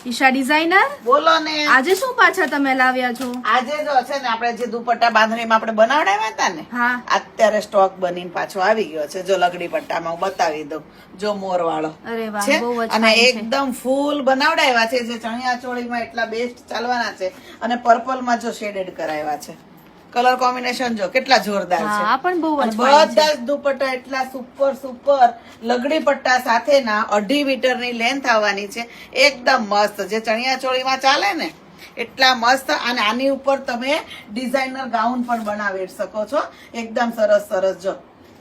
Isha designer, બોલો ને, આજે શું પાછા તમે લાવ્યા છો? આજે જો છે ને આપણે જે દુપટ્ટા બાંધણીમાં આપણે બનાવડાવ્યા હતા ને, હા, અત્યારે સ્ટોક બનીને પાછો આવી ગયો છે. જો લગડી પટ્ટામાં હું બતાવી દઉં, જો મોર વાળો અરે વાહ, છે બહુ જ અને fine છે. એકદમ ફૂલ બનાવડાવ્યા છે, જે ચણિયા ચોળીમાં એટલા બેસ્ટ ચાલવાના છે. અને પર્પલ માં જો શેડેડ કરાવ્યા છે. કલર કોમ્બિનેશન જો કેટલા જોરદાર છે. હા, આ પણ બહુ જ અને fine છે. બધા જ દુપટ્ટા એટલા સુપર લગડી પટ્ટા સાથેના 2.5 મીટરની લેન્થ આવવાની છે. એકદમ મસ્ત, જે ચણિયા ચોળીમાં ચાલે ને એટલા મસ્ત. અને આની ઉપર તમે ડિઝાઇનર ગાઉન પણ બનાવી શકો છો. એકદમ સરસ જો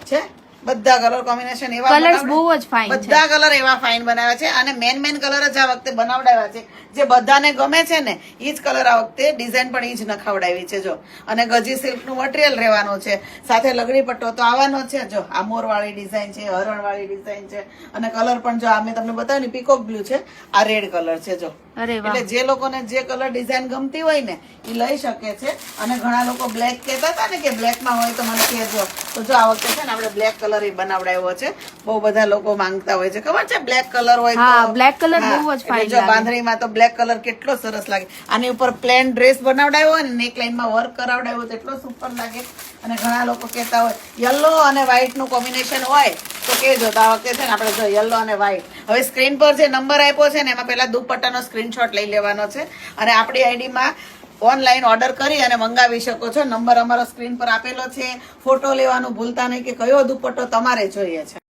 છે. બધા કલર કોમ્બિનેશન એવા Colours બનાવડા- બહુ જ fine છે. બધા કલર એવા ફાઇન બનાવ્યા છે. અને મેન કલર જ આ વખતે બનાવડાવ્યા છે, જે બધાને ગમે છે ને ઈ જ કલર આ વખતે ડિઝાઇન પણ ઈ જ નખાવડાવી છે. જો અને ગજી સિલ્ક નું મટીરિયલ રહેવાનું છે, સાથે લગડી પટ્ટો તો આવવાનો છે. જો આ મોર વાળી ડિઝાઇન છે, હરણ વાળી ડિઝાઇન છે. અને કલર પણ જો આ મેં તમને બતાવ્યું ને, પીકોક બ્લુ છે, આ રેડ કલર છે. જો અરે વાહ, એટલે જે લોકોને જે કલર ડિઝાઇન ગમતી હોય ને એ લઈ શકે છે. અને ઘણા લોકો બ્લેક કહેતા હતા ને કે બ્લેક માં હોય તો મને કહેજો. તો જો આ વખતે છે ને આપણે બ્લેક કલર એ બનાવડાવ્યો છે. બહુ બધા લોકો માંગતા હોય છે, ખબર છે બ્લેક કલર હોય હા, તો. black colour હા, બહુ જ એટલે fine જો લાગે. બાંધણીમાં તો બ્લેક કલર કેટલો સરસ લાગે. આની ઉપર પ્લેન ડ્રેસ બનાવડાવ્યો હોય ને, નેક લાઈનમાં વર્ક કરાવડાવ્યો હોય તો એટલો સુપર લાગે. અને ઘણા લોકો કહેતા હોય યલો અને વ્હાઈટ નું કોમ્બિનેશન હોય તો કહેજો. તો આ વખતે છે ને આપણે જો યલો અને વ્હાઈટ, હવે સ્ક્રીન પર જે નંબર આપ્યો છે ને એમાં પેલા દુપટ્ટાનો સ્ક્રીનશોટ લઈ લેવાનો છે. અને આપણી આઈડીમાં ઓનલાઈન ઓર્ડર કરી અને મંગાવી શકો છો. નંબર અમારો સ્ક્રીન પર આપેલો છે. ફોટો લેવાનું ભૂલતા નહીં કે કયો દુપટ્ટો તમારે જોઈએ છે.